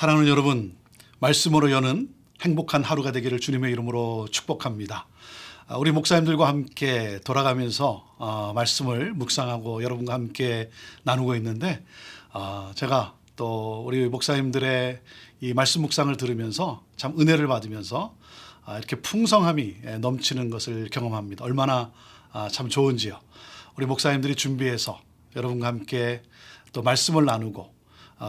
사랑하는 여러분, 말씀으로 여는 행복한 하루가 되기를 주님의 이름으로 축복합니다. 우리 목사님들과 함께 돌아가면서 말씀을 묵상하고 여러분과 함께 나누고 있는데, 제가 또 우리 목사님들의 이 말씀 묵상을 들으면서 참 은혜를 받으면서 이렇게 풍성함이 넘치는 것을 경험합니다. 얼마나 참 좋은지요. 우리 목사님들이 준비해서 여러분과 함께 또 말씀을 나누고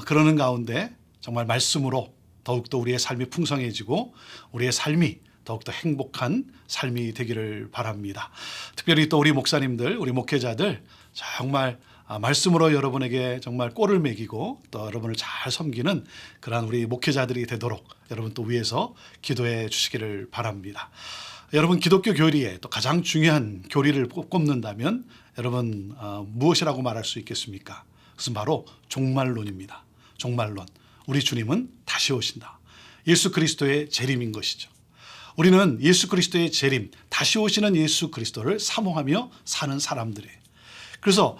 그러는 가운데 정말 말씀으로 더욱더 우리의 삶이 풍성해지고 우리의 삶이 더욱더 행복한 삶이 되기를 바랍니다. 특별히 또 우리 목사님들, 우리 목회자들 정말 말씀으로 여러분에게 정말 꼴을 매기고 또 여러분을 잘 섬기는 그러한 우리 목회자들이 되도록 여러분 또 위해서 기도해 주시기를 바랍니다. 여러분, 기독교 교리에 또 가장 중요한 교리를 꼽는다면 여러분 무엇이라고 말할 수 있겠습니까? 그것은 바로 종말론입니다. 종말론. 우리 주님은 다시 오신다. 예수 그리스도의 재림인 것이죠. 우리는 예수 그리스도의 재림, 다시 오시는 예수 그리스도를 사모하며 사는 사람들이에요. 그래서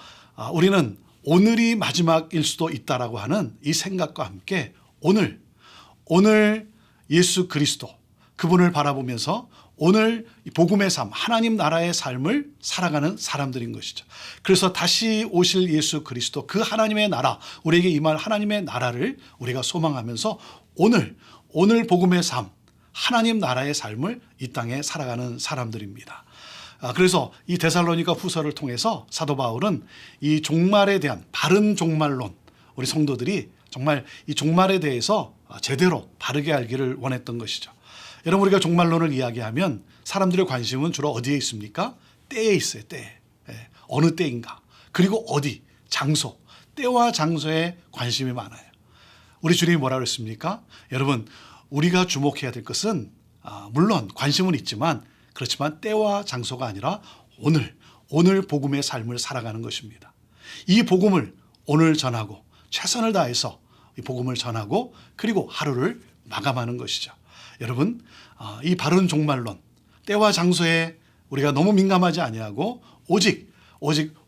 우리는 오늘이 마지막일 수도 있다라고 하는 이 생각과 함께 오늘 예수 그리스도 그분을 바라보면서 오늘 복음의 삶, 하나님 나라의 삶을 살아가는 사람들인 것이죠. 그래서 다시 오실 예수 그리스도, 그 하나님의 나라, 우리에게 임할 하나님의 나라를 우리가 소망하면서 오늘 복음의 삶, 하나님 나라의 삶을 이 땅에 살아가는 사람들입니다. 그래서 이 데살로니가 후서를 통해서 사도 바울은 이 종말에 대한 바른 종말론, 우리 성도들이 정말 이 종말에 대해서 제대로 바르게 알기를 원했던 것이죠. 여러분, 우리가 종말론을 이야기하면 사람들의 관심은 주로 어디에 있습니까? 때에 있어요. 때. 어느 때인가. 그리고 어디, 장소. 때와 장소에 관심이 많아요. 우리 주님이 뭐라고 그랬습니까? 여러분, 우리가 주목해야 될 것은 물론 관심은 있지만 그렇지만 때와 장소가 아니라 오늘 복음의 삶을 살아가는 것입니다. 이 복음을 오늘 전하고 최선을 다해서 이 복음을 전하고 그리고 하루를 마감하는 것이죠. 여러분, 이 바른 종말론, 때와 장소에 우리가 너무 민감하지 아니하고 오직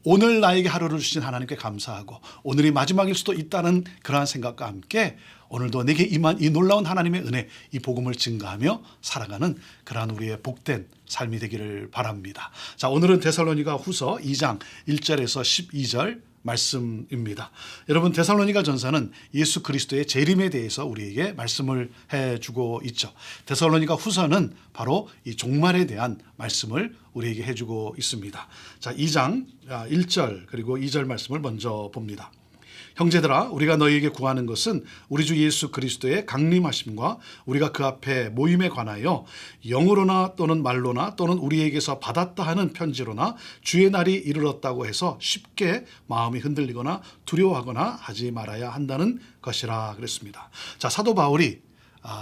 오늘 나에게 하루를 주신 하나님께 감사하고 오늘이 마지막일 수도 있다는 그러한 생각과 함께 오늘도 내게 임한 이 놀라운 하나님의 은혜, 이 복음을 증거하며 살아가는 그러한 우리의 복된 삶이 되기를 바랍니다. 자, 오늘은 데살로니가 후서 2장 1절에서 12절 말씀입니다. 여러분, 데살로니가 전서는 예수 그리스도의 재림에 대해서 우리에게 말씀을 해주고 있죠. 데살로니가 후서는 바로 이 종말에 대한 말씀을 우리에게 해주고 있습니다. 자, 2장 1절 그리고 2절 말씀을 먼저 봅니다. 형제들아, 우리가 너희에게 구하는 것은 우리 주 예수 그리스도의 강림하심과 우리가 그 앞에 모임에 관하여 영으로나 또는 말로나 또는 우리에게서 받았다 하는 편지로나 주의 날이 이르렀다고 해서 쉽게 마음이 흔들리거나 두려워하거나 하지 말아야 한다는 것이라 그랬습니다. 자, 사도 바울이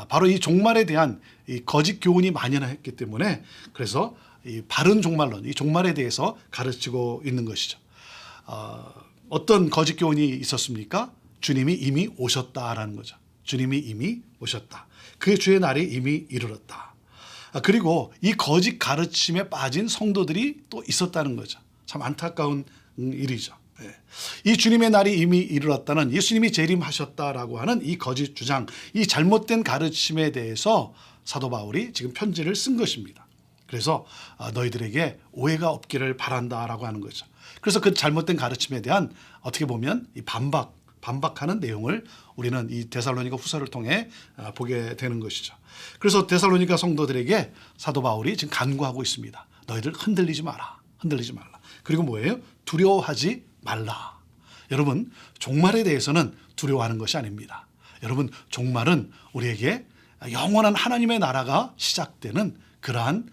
바로 이 종말에 대한 이 거짓 교훈이 만연했기 때문에 그래서 이 바른 종말론, 이 종말에 대해서 가르치고 있는 것이죠. 어떤 거짓 교훈이 있었습니까? 주님이 이미 오셨다라는 거죠. 주님이 이미 오셨다. 그 주의 날이 이미 이르렀다. 그리고 이 거짓 가르침에 빠진 성도들이 또 있었다는 거죠. 참 안타까운 일이죠. 이 주님의 날이 이미 이르렀다는, 예수님이 재림하셨다라고 하는 이 거짓 주장, 이 잘못된 가르침에 대해서 사도 바울이 지금 편지를 쓴 것입니다. 그래서 너희들에게 오해가 없기를 바란다라고 하는 거죠. 그래서 그 잘못된 가르침에 대한 어떻게 보면 이 반박하는 내용을 우리는 이 데살로니가 후서를 통해 보게 되는 것이죠. 그래서 데살로니가 성도들에게 사도 바울이 지금 간구하고 있습니다. 너희들 흔들리지 마라. 흔들리지 말라. 그리고 뭐예요? 두려워하지 말라. 여러분, 종말에 대해서는 두려워하는 것이 아닙니다. 여러분, 종말은 우리에게 영원한 하나님의 나라가 시작되는 그러한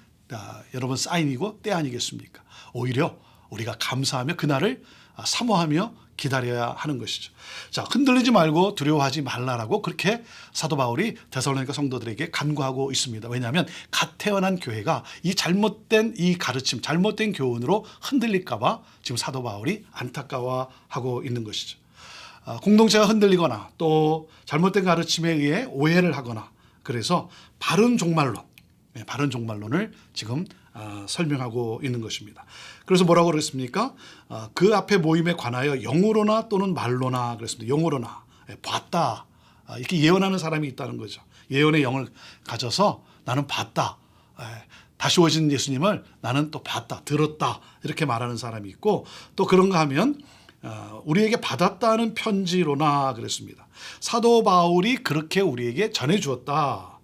여러분 사인이고 때 아니겠습니까? 오히려 우리가 감사하며 그날을 사모하며 기다려야 하는 것이죠. 자, 흔들리지 말고 두려워하지 말라라고 그렇게 사도 바울이 데살로니가 성도들에게 간구하고 있습니다. 왜냐하면 갓 태어난 교회가 이 잘못된 이 가르침, 잘못된 교훈으로 흔들릴까 봐 지금 사도 바울이 안타까워하고 있는 것이죠. 공동체가 흔들리거나 또 잘못된 가르침에 의해 오해를 하거나 그래서 바른 종말론을 지금 설명하고 있는 것입니다. 그래서 뭐라고 그랬습니까? 그 앞에 모임에 관하여 영으로나 또는 말로나 그랬습니다. 영으로나 봤다, 이렇게 예언하는 사람이 있다는 거죠. 예언의 영을 가져서 나는 봤다. 다시 오신 예수님을 나는 또 봤다, 들었다 이렇게 말하는 사람이 있고, 또 그런가 하면 우리에게 받았다는 편지로나 그랬습니다. 사도 바울이 그렇게 우리에게 전해주었다.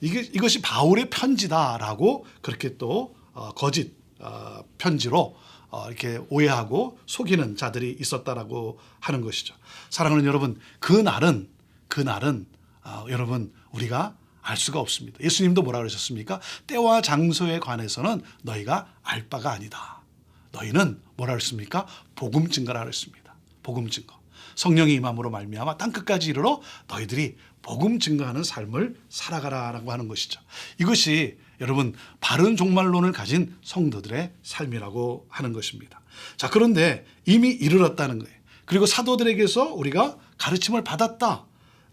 이것이 바울의 편지다라고 그렇게 또 거짓 편지로 이렇게 오해하고 속이는 자들이 있었다라고 하는 것이죠. 사랑하는 여러분, 그날은 여러분 우리가 알 수가 없습니다. 예수님도 뭐라 그러셨습니까? 때와 장소에 관해서는 너희가 알 바가 아니다. 너희는 뭐라 그랬습니까? 복음 증거라 그랬습니다. 복음 증거. 성령이 임함으로 말미암아 땅끝까지 이르러 너희들이 복음 증거하는 삶을 살아가라라고 하는 것이죠. 이것이 여러분 바른 종말론을 가진 성도들의 삶이라고 하는 것입니다. 자, 그런데 이미 이르렀다는 거예요. 그리고 사도들에게서 우리가 가르침을 받았다.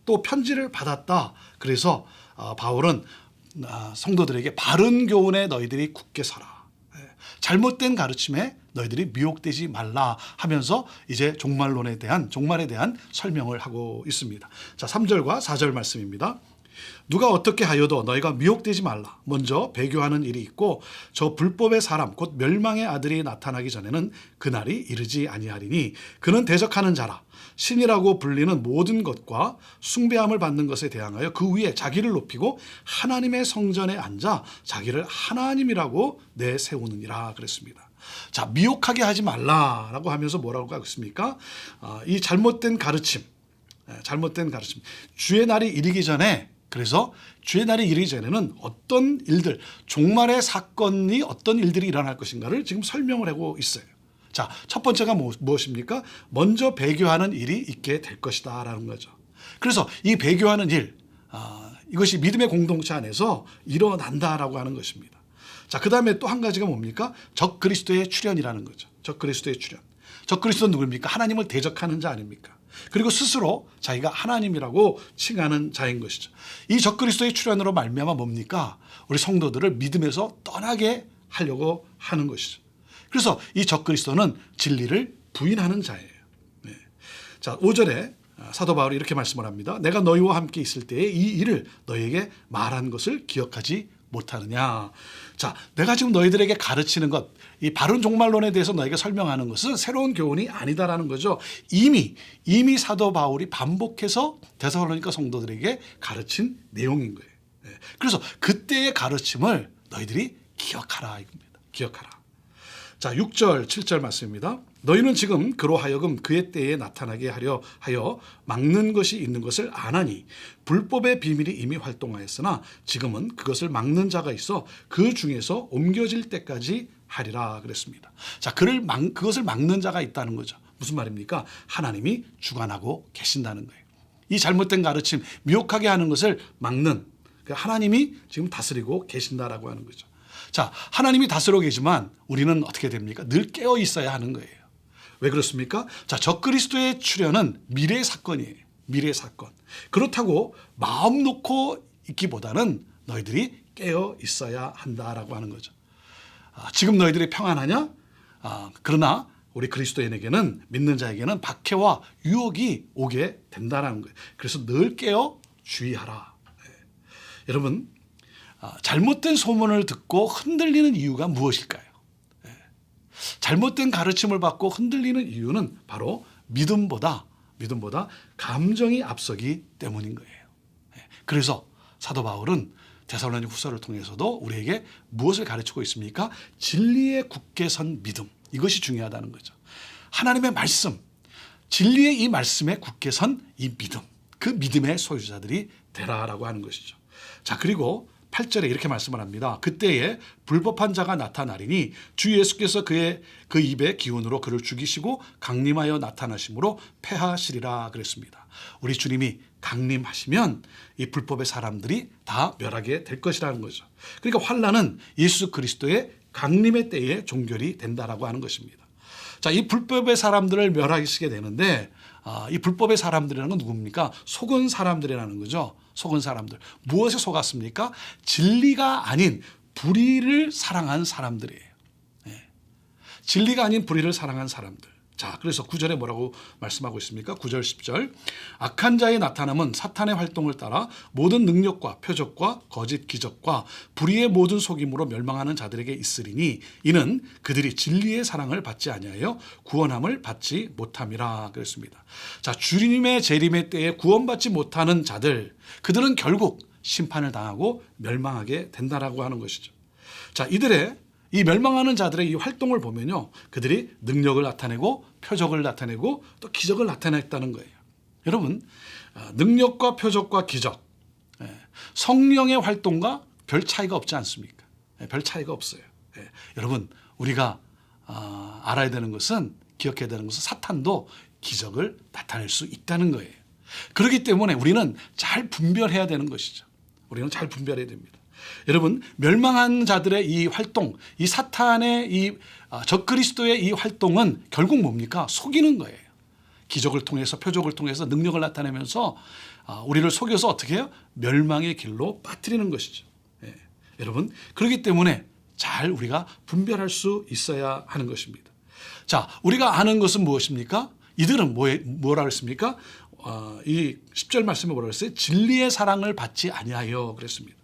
또 편지를 받았다. 그래서 바울은 성도들에게 바른 교훈에 너희들이 굳게 서라. 잘못된 가르침에 너희들이 미혹되지 말라 하면서 이제 종말에 대한 설명을 하고 있습니다. 자, 3절과 4절 말씀입니다. 누가 어떻게 하여도 너희가 미혹되지 말라. 먼저 배교하는 일이 있고 저 불법의 사람 곧 멸망의 아들이 나타나기 전에는 그날이 이르지 아니하리니 그는 대적하는 자라. 신이라고 불리는 모든 것과 숭배함을 받는 것에 대항하여 그 위에 자기를 높이고 하나님의 성전에 앉아 자기를 하나님이라고 내세우느니라 그랬습니다. 자, 미혹하게 하지 말라라고 하면서 뭐라고 하고 있습니까? 이 잘못된 가르침, 주의 날이 이르기 전에, 그래서 주의 날이 이르기 전에는 어떤 일들, 종말의 사건이 어떤 일들이 일어날 것인가를 지금 설명을 하고 있어요. 자, 첫 번째가 무엇입니까? 먼저 배교하는 일이 있게 될 것이다 라는 거죠. 그래서 이 배교하는 일, 이것이 믿음의 공동체 안에서 일어난다라고 하는 것입니다. 자, 그 다음에 또 한 가지가 뭡니까? 적그리스도의 출현이라는 거죠. 적그리스도의 출현. 적그리스도는 누구입니까? 하나님을 대적하는 자 아닙니까? 그리고 스스로 자기가 하나님이라고 칭하는 자인 것이죠. 이 적그리스도의 출현으로 말미암아 뭡니까? 우리 성도들을 믿음에서 떠나게 하려고 하는 것이죠. 그래서 이 적그리스도는 진리를 부인하는 자예요. 네. 자, 5절에 사도 바울이 이렇게 말씀을 합니다. 내가 너희와 함께 있을 때에 이 일을 너희에게 말한 것을 기억하지 못하느냐. 자, 내가 지금 너희들에게 가르치는 것, 이 바른 종말론에 대해서 너희에게 설명하는 것은 새로운 교훈이 아니다라는 거죠. 이미 사도 바울이 반복해서 데살로니가 성도들에게 가르친 내용인 거예요. 네. 그래서 그때의 가르침을 너희들이 기억하라 이겁니다. 기억하라. 자, 6절, 7절 말씀입니다. 너희는 지금 그로 하여금 그의 때에 나타나게 하려 하여 막는 것이 있는 것을 아나니 불법의 비밀이 이미 활동하였으나 지금은 그것을 막는 자가 있어 그 중에서 옮겨질 때까지 하리라 그랬습니다. 자, 그것을 막는 자가 있다는 거죠. 무슨 말입니까? 하나님이 주관하고 계신다는 거예요. 이 잘못된 가르침, 미혹하게 하는 것을 막는 하나님이 지금 다스리고 계신다라고 하는 거죠. 자, 하나님이 다스리고 계지만 우리는 어떻게 됩니까? 늘 깨어 있어야 하는 거예요. 왜 그렇습니까? 자, 적그리스도의 출현은 미래의 사건이에요. 미래의 사건. 그렇다고 마음 놓고 있기보다는 너희들이 깨어 있어야 한다라고 하는 거죠. 지금 너희들이 평안하냐? 그러나 우리 그리스도인에게는, 믿는 자에게는 박해와 유혹이 오게 된다는 거예요. 그래서 늘 깨어 주의하라. 네. 여러분, 잘못된 소문을 듣고 흔들리는 이유가 무엇일까요? 잘못된 가르침을 받고 흔들리는 이유는 바로 믿음보다 감정이 앞서기 때문인 거예요. 그래서 사도 바울은 데살로니가 후서를 통해서도 우리에게 무엇을 가르치고 있습니까? 진리에 굳게 선 믿음. 이것이 중요하다는 거죠. 하나님의 말씀, 진리의 이 말씀에 굳게 선 이 믿음. 그 믿음의 소유자들이 되라라고 하는 것이죠. 자, 그리고 8절에 이렇게 말씀을 합니다. 그때에 불법한 자가 나타나리니 주 예수께서 그 입의 기운으로 그를 죽이시고 강림하여 나타나심으로 패하시리라 그랬습니다. 우리 주님이 강림하시면 이 불법의 사람들이 다 멸하게 될 것이라는 거죠. 그러니까 환난은 예수 그리스도의 강림의 때에 종결이 된다라고 하는 것입니다. 자, 이 불법의 사람들을 멸하시게 되는데 이 불법의 사람들이라는 건 누굽니까? 속은 사람들이라는 거죠. 속은 사람들. 무엇에 속았습니까? 진리가 아닌 불의를 사랑한 사람들이에요. 네. 진리가 아닌 불의를 사랑한 사람들. 자, 그래서 9절에 뭐라고 말씀하고 있습니까? 9절 10절. 악한 자의 나타남은 사탄의 활동을 따라 모든 능력과 표적과 거짓 기적과 불의의 모든 속임으로 멸망하는 자들에게 있으리니 이는 그들이 진리의 사랑을 받지 아니하여 구원함을 받지 못함이라 그랬습니다. 자, 주님의 재림의 때에 구원받지 못하는 자들, 그들은 결국 심판을 당하고 멸망하게 된다라고 하는 것이죠. 자, 이들의 이 멸망하는 자들의 이 활동을 보면요, 그들이 능력을 나타내고 표적을 나타내고 또 기적을 나타냈다는 거예요. 여러분, 능력과 표적과 기적, 성령의 활동과 별 차이가 없지 않습니까? 별 차이가 없어요. 여러분, 우리가 알아야 되는 것은, 기억해야 되는 것은 사탄도 기적을 나타낼 수 있다는 거예요. 그렇기 때문에 우리는 잘 분별해야 되는 것이죠. 우리는 잘 분별해야 됩니다. 여러분, 멸망한 자들의 이 활동, 이 사탄의 이 적그리스도의 이 활동은 결국 뭡니까? 속이는 거예요. 기적을 통해서, 표적을 통해서 능력을 나타내면서 우리를 속여서 어떻게 해요? 멸망의 길로 빠뜨리는 것이죠. 여러분, 그렇기 때문에 잘 우리가 분별할 수 있어야 하는 것입니다. 자, 우리가 아는 것은 무엇입니까? 이들은 뭐라 그랬습니까? 이 10절 말씀에 뭐라 그랬어요? 진리의 사랑을 받지 아니하여 그랬습니다.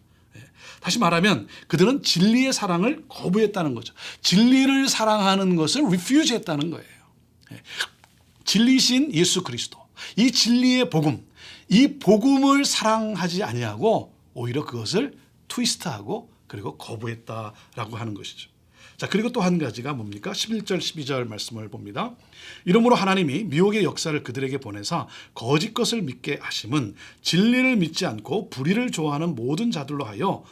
다시 말하면 그들은 진리의 사랑을 거부했다는 거죠. 진리를 사랑하는 것을 refuse했다는 거예요. 진리신 예수 그리스도, 이 진리의 복음, 이 복음을 사랑하지 아니하고 오히려 그것을 트위스트하고 그리고 거부했다라고 하는 것이죠. 자, 그리고 또 한 가지가 뭡니까? 11절 12절 말씀을 봅니다. 이러므로 하나님이 미혹의 역사를 그들에게 보내사 거짓 것을 믿게 하심은 진리를 믿지 않고 불의를 좋아하는 모든 자들로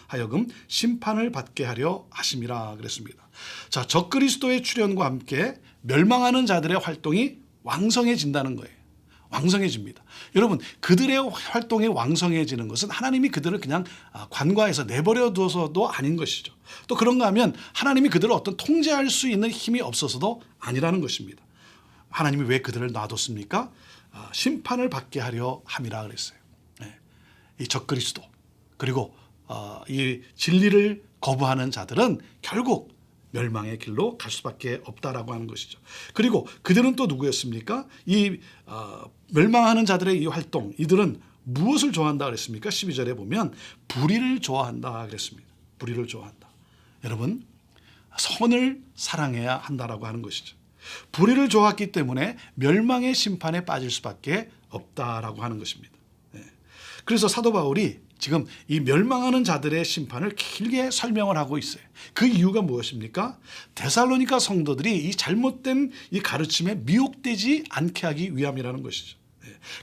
하여금 심판을 받게 하려 하심이라 그랬습니다. 자, 적그리스도의 출현과 함께 멸망하는 자들의 활동이 왕성해진다는 거예요. 왕성해집니다. 여러분, 그들의 활동이 왕성해지는 것은 하나님이 그들을 그냥 관과해서 내버려 둬서도 아닌 것이죠. 또 그런가 하면 하나님이 그들을 어떤 통제할 수 있는 힘이 없어서도 아니라는 것입니다. 하나님이 왜 그들을 놔뒀습니까? 심판을 받게 하려 함이라 그랬어요. 이 적그리스도, 그리고 이 진리를 거부하는 자들은 결국 멸망의 길로 갈 수밖에 없다라고 하는 것이죠. 그리고 그들은 또 누구였습니까? 이 멸망하는 자들의 이 활동, 이들은 무엇을 좋아한다 그랬습니까? 12절에 보면 불의를 좋아한다 그랬습니다. 불의를 좋아한다. 여러분, 선을 사랑해야 한다라고 하는 것이죠. 불의를 좋아했기 때문에 멸망의 심판에 빠질 수밖에 없다라고 하는 것입니다. 그래서 사도 바울이 지금 이 멸망하는 자들의 심판을 길게 설명을 하고 있어요. 그 이유가 무엇입니까? 데살로니가 성도들이 이 잘못된 이 가르침에 미혹되지 않게 하기 위함이라는 것이죠.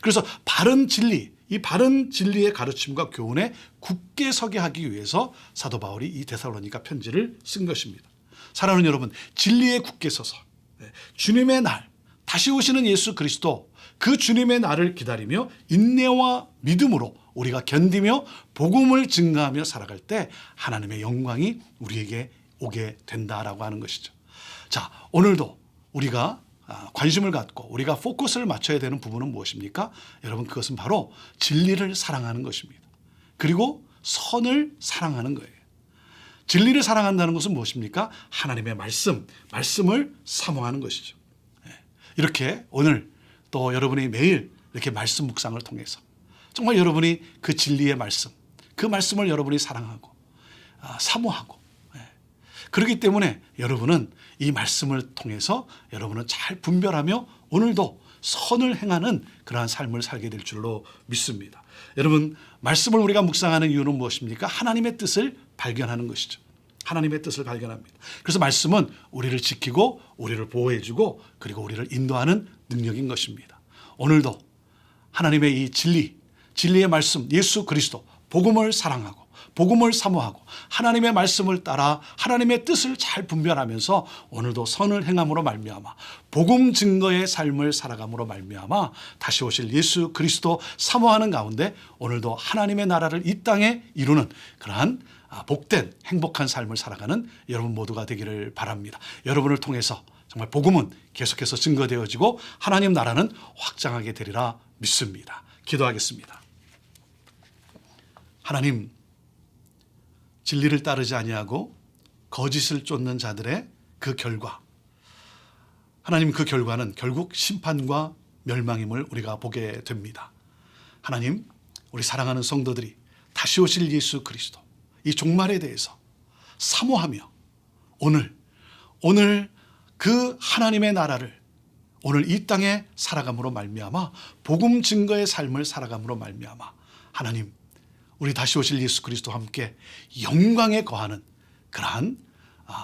그래서 바른 진리, 이 바른 진리의 가르침과 교훈에 굳게 서게 하기 위해서 사도 바울이 이 데살로니가 편지를 쓴 것입니다. 사랑하는 여러분, 진리에 굳게 서서 주님의 날, 다시 오시는 예수 그리스도, 그 주님의 날을 기다리며 인내와 믿음으로 우리가 견디며 복음을 증거하며 살아갈 때 하나님의 영광이 우리에게 오게 된다라고 하는 것이죠. 자, 오늘도 우리가 관심을 갖고 우리가 포커스를 맞춰야 되는 부분은 무엇입니까? 여러분, 그것은 바로 진리를 사랑하는 것입니다. 그리고 선을 사랑하는 거예요. 진리를 사랑한다는 것은 무엇입니까? 하나님의 말씀을 사모하는 것이죠. 이렇게 오늘 또 여러분이 매일 이렇게 말씀 묵상을 통해서 정말 여러분이 그 진리의 말씀, 그 말씀을 여러분이 사랑하고 사모하고, 그렇기 때문에 여러분은 이 말씀을 통해서 여러분은 잘 분별하며 오늘도 선을 행하는 그러한 삶을 살게 될 줄로 믿습니다. 여러분, 말씀을 우리가 묵상하는 이유는 무엇입니까? 하나님의 뜻을 발견하는 것이죠. 하나님의 뜻을 발견합니다. 그래서 말씀은 우리를 지키고 우리를 보호해주고 그리고 우리를 인도하는 능력인 것입니다. 오늘도 하나님의 이 진리의 말씀, 예수 그리스도, 복음을 사랑하고 복음을 사모하고 하나님의 말씀을 따라 하나님의 뜻을 잘 분별하면서 오늘도 선을 행함으로 말미암아 복음 증거의 삶을 살아감으로 말미암아 다시 오실 예수 그리스도 사모하는 가운데 오늘도 하나님의 나라를 이 땅에 이루는 그러한 복된 행복한 삶을 살아가는 여러분 모두가 되기를 바랍니다. 여러분을 통해서 정말 복음은 계속해서 증거되어지고 하나님 나라는 확장하게 되리라 믿습니다. 기도하겠습니다. 하나님, 진리를 따르지 아니하고 거짓을 쫓는 자들의 그 결과, 하나님 그 결과는 결국 심판과 멸망임을 우리가 보게 됩니다. 하나님, 우리 사랑하는 성도들이 다시 오실 예수 그리스도 이 종말에 대해서 사모하며 오늘 그 하나님의 나라를 오늘 이 땅에 살아감으로 말미암아 복음 증거의 삶을 살아감으로 말미암아 하나님, 우리 다시 오실 예수 그리스도와 함께 영광에 거하는 그러한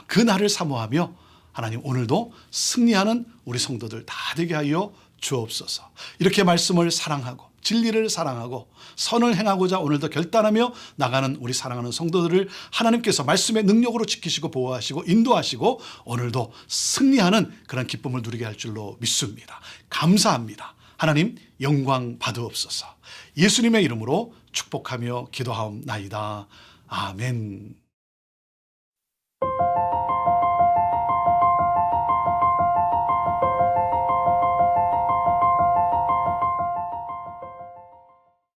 그 날을 사모하며 하나님 오늘도 승리하는 우리 성도들 다 되게 하여 주옵소서. 이렇게 말씀을 사랑하고 진리를 사랑하고 선을 행하고자 오늘도 결단하며 나가는 우리 사랑하는 성도들을 하나님께서 말씀의 능력으로 지키시고 보호하시고 인도하시고 오늘도 승리하는 그런 기쁨을 누리게 할 줄로 믿습니다. 감사합니다. 하나님 영광 받으옵소서. 예수님의 이름으로 축복하며 기도하옵나이다. 아멘.